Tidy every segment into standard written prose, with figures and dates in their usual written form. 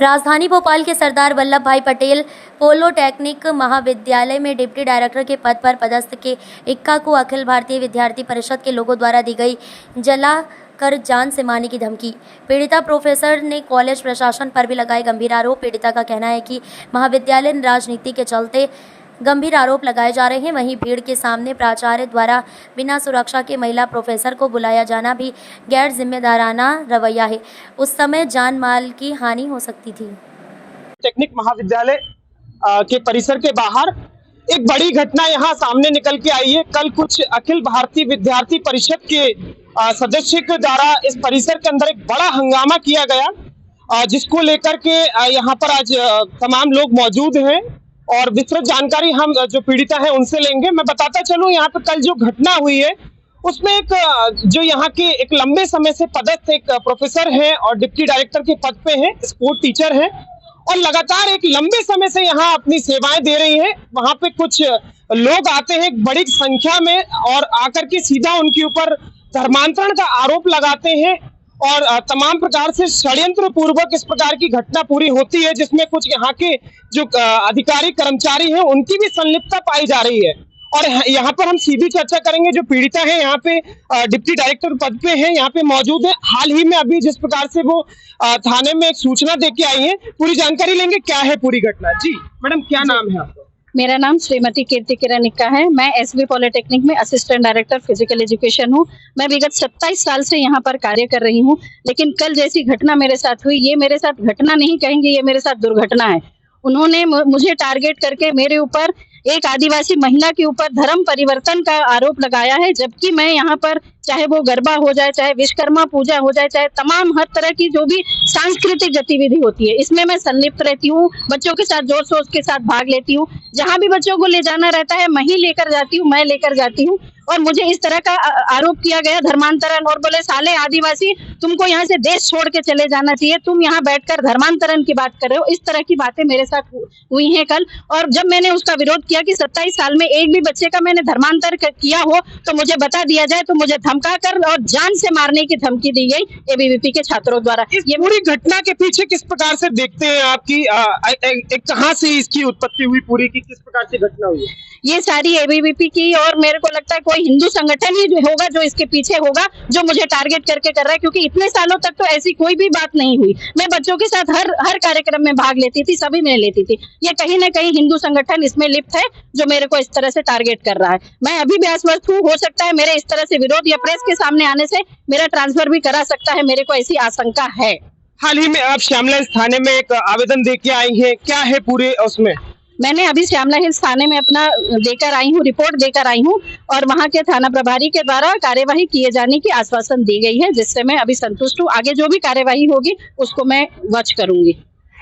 राजधानी भोपाल के सरदार वल्लभ भाई पटेल पॉलिटेक्निक महाविद्यालय में डिप्टी डायरेक्टर के पद पर पदस्थ के इक्का को अखिल भारतीय विद्यार्थी परिषद के लोगों द्वारा दी गई जलाकर जान से मारने की धमकी। पीड़िता प्रोफेसर ने कॉलेज प्रशासन पर भी लगाए गंभीर आरोप। पीड़िता का कहना है कि महाविद्यालय राजनीति के चलते गंभीर आरोप लगाए जा रहे हैं। वहीं भीड़ के सामने प्राचार्य द्वारा बिना सुरक्षा के महिला प्रोफेसर को बुलाया जाना भी गैर जिम्मेदाराना रवैया है। उस समय जान माल की हानि हो सकती थी। टेक्निक महाविद्यालय के परिसर के बाहर एक बड़ी घटना यहां सामने निकल के आई है। कल कुछ अखिल भारतीय विद्यार्थी परिषद के सदस्य के द्वारा इस परिसर के अंदर एक बड़ा हंगामा किया गया, जिसको लेकर के यहां पर आज तमाम लोग मौजूद हैं और विस्तृत जानकारी हम जो पीड़िता है उनसे लेंगे। मैं बताता चलूं, यहाँ पे कल जो घटना हुई है उसमें एक जो यहाँ के एक लंबे समय से पदस्थ एक प्रोफेसर हैं और डिप्टी डायरेक्टर के पद पे हैं, स्पोर्ट टीचर हैं और लगातार एक लंबे समय से यहाँ अपनी सेवाएं दे रही हैं। वहां पे कुछ लोग आते हैं एक बड़ी संख्या में और आकर के सीधा उनके ऊपर धर्मांतरण का आरोप लगाते हैं और तमाम प्रकार से षड्यंत्र पूर्वक इस प्रकार की घटना पूरी होती है, जिसमें कुछ यहाँ के जो अधिकारी कर्मचारी हैं उनकी भी संलिप्तता पाई जा रही है। और यहाँ पर हम सीधी चर्चा करेंगे। जो पीड़िता है यहाँ पे डिप्टी डायरेक्टर पद पे है, यहाँ पे मौजूद है। हाल ही में अभी जिस प्रकार से वो थाने में एक सूचना दे के आई है, पूरी जानकारी लेंगे क्या है पूरी घटना। जी मैडम, क्या नाम है आपका? मेरा नाम श्रीमती कीर्ति किरण इक्का है। मैं एसबी पॉलिटेक्निक में असिस्टेंट डायरेक्टर फिजिकल एजुकेशन हूँ। मैं विगत 27 साल से यहाँ पर कार्य कर रही हूँ, लेकिन कल जैसी घटना मेरे साथ हुई, ये मेरे साथ घटना नहीं कहेंगे, ये मेरे साथ दुर्घटना है। उन्होंने मुझे टारगेट करके मेरे ऊपर एक आदिवासी महिला के ऊपर धर्म परिवर्तन का आरोप लगाया है, जबकि मैं यहाँ पर चाहे वो गरबा हो जाए, चाहे विश्वकर्मा पूजा हो जाए, चाहे तमाम हर तरह की जो भी सांस्कृतिक गतिविधि होती है, इसमें मैं संलिप्त रहती हूँ। बच्चों के साथ जोर शोर के साथ भाग लेती हूँ। जहाँ भी बच्चों को ले जाना रहता है मैं ही लेकर जाती हूँ, मैं लेकर जाती हूँ। और मुझे इस तरह का आरोप किया गया धर्मांतरण, और बोले साले आदिवासी, तुमको यहाँ से देश छोड़ के चले जाना चाहिए, तुम यहाँ बैठकर धर्मांतरण की बात कर रहे हो। इस तरह की बातें मेरे साथ हुई हैं कल। और जब मैंने उसका विरोध किया कि 27 साल में एक भी बच्चे का मैंने धर्मांतर किया हो तो मुझे बता दिया जाए, तो मुझे धमका कर और जान से मारने की धमकी दी गई एबीवीपी के छात्रों द्वारा। ये पूरी घटना के पीछे किस प्रकार से देखते हैं आपकी कहाँ से इसकी उत्पत्ति हुई पूरी की, किस प्रकार से घटना हुई? ये सारी एबीवीपी की, और मेरे को लगता है कोई हिंदू संगठन ही होगा जो इसके पीछे होगा, जो मुझे टारगेट करके कर रहा है, क्योंकि इतने सालों तक तो ऐसी कोई भी बात नहीं हुई। मैं बच्चों के साथ हर कार्यक्रम में भाग लेती थी, सभी में लेती थी। ये कहीं ना कहीं हिंदू संगठन इसमें लिप्त है, जो मेरे को इस तरह से टारगेट कर रहा है। मैं अभी भी आश्वस्त हूँ, हो सकता है मेरे इस तरह से विरोध या प्रेस के सामने आने से मेरा ट्रांसफर भी करा सकता है, मेरे को ऐसी आशंका है। हाल ही में आप श्यामला थाने में एक आवेदन दे के आई है, क्या है पूरे उसमें? मैंने अभी श्यामला हिल्स थाने में अपना देकर आई हूँ, रिपोर्ट देकर आई हूँ, और वहाँ के थाना प्रभारी के द्वारा कार्यवाही किए जाने की आश्वासन दी गई है, जिससे मैं अभी संतुष्ट हूँ। आगे जो भी कार्यवाही होगी उसको मैं वॉच करूंगी।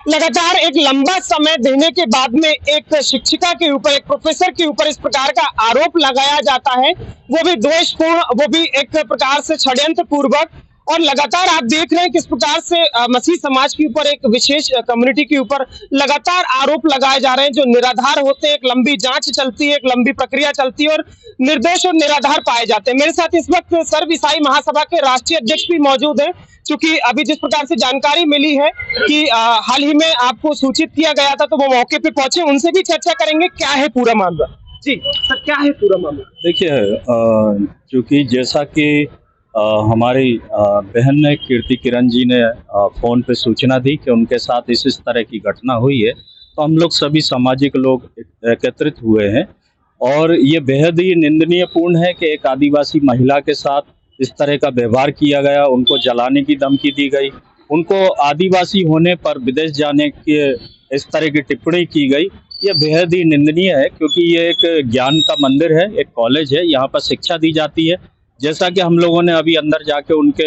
लगातार एक लंबा समय देने के बाद में एक शिक्षिका के ऊपर, एक प्रोफेसर के ऊपर इस प्रकार का आरोप लगाया जाता है, वो भी द्वेषपूर्ण, वो भी एक प्रकार से षड्यंत्र पूर्वक। और लगातार आप देख रहे हैं किस प्रकार से मसीह समाज के ऊपर, एक विशेष कम्युनिटी के ऊपर लगातार आरोप लगाए जा रहे हैं, जो निराधार होते हैं। एक लंबी जांच चलती है, एक लंबी प्रक्रिया चलती है और निर्दोष और निराधार पाए जाते हैं। मेरे साथ इस वक्त सर्व ईसाई महासभा के राष्ट्रीय अध्यक्ष भी मौजूद हैं, क्योंकि अभी जिस प्रकार से जानकारी मिली है कि हाल ही में आपको सूचित किया गया था, तो वो मौके पे पहुंचे, उनसे भी चर्चा करेंगे क्या है पूरा मामला। जी सर, क्या है पूरा मामला? देखिए, क्योंकि जैसा कि हमारी बहन ने, कीर्ति किरण जी ने फ़ोन पे सूचना दी कि उनके साथ इस तरह की घटना हुई है, तो हम लोग सभी सामाजिक लोग एकत्रित हुए हैं। और ये बेहद ही निंदनीयपूर्ण है कि एक आदिवासी महिला के साथ इस तरह का व्यवहार किया गया, उनको जलाने की धमकी दी गई, उनको आदिवासी होने पर विदेश जाने के इस तरह की टिप्पणी की गई। ये बेहद ही निंदनीय है, क्योंकि ये एक ज्ञान का मंदिर है, एक कॉलेज है, यहाँ पर शिक्षा दी जाती है। जैसा कि हम लोगों ने अभी अंदर जाके उनके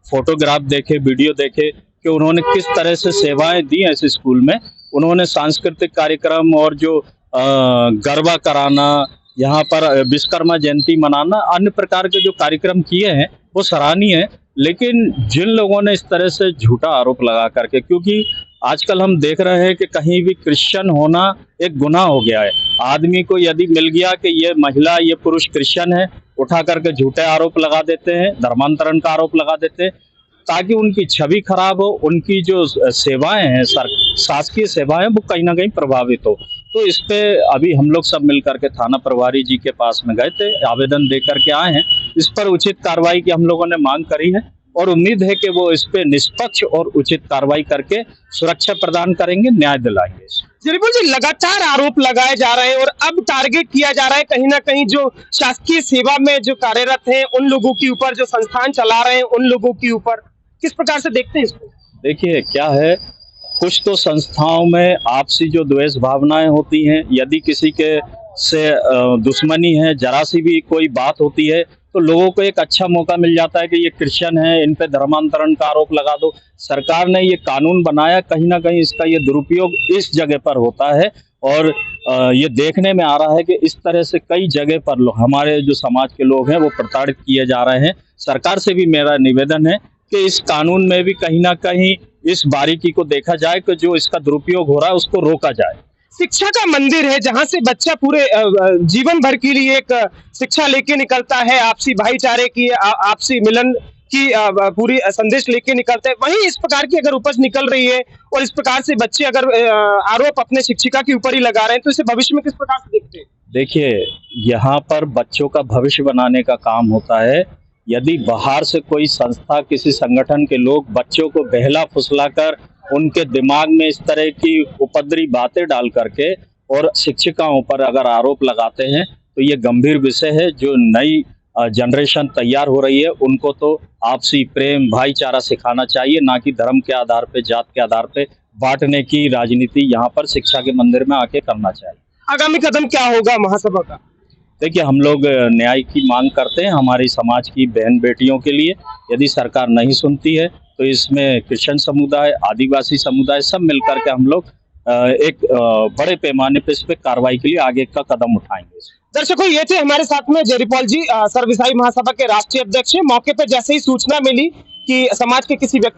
फोटोग्राफ देखे, वीडियो देखे कि उन्होंने किस तरह से सेवाएं दी हैं इस स्कूल में। उन्होंने सांस्कृतिक कार्यक्रम और जो गरबा कराना, यहाँ पर विश्वकर्मा जयंती मनाना, अन्य प्रकार के जो कार्यक्रम किए हैं वो सराहनीय है। लेकिन जिन लोगों ने इस तरह से झूठा आरोप लगा करके, क्योंकि आजकल हम देख रहे हैं कि कहीं भी क्रिश्चियन होना एक गुनाह हो गया है। आदमी को यदि मिल गया कि ये महिला, ये पुरुष क्रिश्चियन है, उठा करके झूठे आरोप लगा देते हैं, धर्मांतरण का आरोप लगा देते हैं। ताकि उनकी छवि खराब हो, उनकी जो सेवाएं हैं, शासकीय सेवाएं, वो कहीं ना कहीं प्रभावित हो। तो इस पे अभी हम लोग सब मिलकर के थाना प्रभारी जी के पास में गए थे, आवेदन दे करके आए हैं। इस पर उचित कार्रवाई की हम लोगों ने मांग करी है और उम्मीद है कि वो इस पे निष्पक्ष और उचित कार्रवाई करके सुरक्षा प्रदान करेंगे, न्याय दिलाएंगे। जरीपोल जी, लगातार आरोप लगाए जा रहे हैं और अब टारगेट किया जा रहा है कहीं ना कहीं जो शासकीय सेवा में जो कार्यरत हैं उन लोगों के ऊपर, जो संस्थान चला रहे हैं उन लोगों के ऊपर। किस प्रकार से देखते हैं इसको? देखिए क्या है, कुछ तो संस्थाओं में आपसी जो द्वेष भावनाएं होती हैं, यदि किसी के से दुश्मनी है, जरा सी भी कोई बात होती है तो लोगों को एक अच्छा मौका मिल जाता है कि ये क्रिश्चियन है, इन पे धर्मांतरण का आरोप लगा दो। सरकार ने ये कानून बनाया, कहीं ना कहीं इसका ये दुरुपयोग इस जगह पर होता है और ये देखने में आ रहा है कि इस तरह से कई जगह पर हमारे जो समाज के लोग हैं वो प्रताड़ित किए जा रहे हैं। सरकार से भी मेरा निवेदन है कि इस कानून में भी कहीं ना कहीं इस बारीकी को देखा जाए कि जो इसका दुरुपयोग हो रहा है उसको रोका जाए। शिक्षा का मंदिर है जहां से बच्चा पूरे जीवन भर के लिए एक शिक्षा लेके निकलता है, आपसी भाईचारे की, आपसी मिलन की पूरी संदेश लेके निकलता है। वहीं इस प्रकार की अगर उपज निकल रही है और इस प्रकार से बच्चे अगर आरोप अपने शिक्षिका के ऊपर ही लगा रहे हैं तो इसे भविष्य में किस प्रकार से देखते हैं? देखिए, यहाँ पर बच्चों का भविष्य बनाने का काम होता है। यदि बाहर से कोई संस्था, किसी संगठन के लोग बच्चों को बहला फुसला कर उनके दिमाग में इस तरह की उपद्रवी बातें डाल करके और शिक्षिकाओं पर अगर आरोप लगाते हैं तो ये गंभीर विषय है। जो नई जनरेशन तैयार हो रही है उनको तो आपसी प्रेम, भाईचारा सिखाना चाहिए, ना कि धर्म के आधार पे, जात के आधार पे बांटने की राजनीति यहाँ पर शिक्षा के मंदिर में आके करना चाहिए। आगामी कदम क्या होगा महासभा का? देखिए, हम लोग न्याय की मांग करते हैं हमारी समाज की बहन बेटियों के लिए। यदि सरकार नहीं सुनती है तो इसमें क्रिश्चियन समुदाय, आदिवासी समुदाय सब मिलकर के हम लोग एक बड़े पैमाने पर इस पे कार्रवाई के लिए आगे का कदम उठाएंगे। दर्शकों, ये थे हमारे साथ में जरीपोल जी, सर्व ईसाई महासभा के राष्ट्रीय अध्यक्ष। मौके पर जैसे ही सूचना मिली कि समाज के किसी व्यक्ति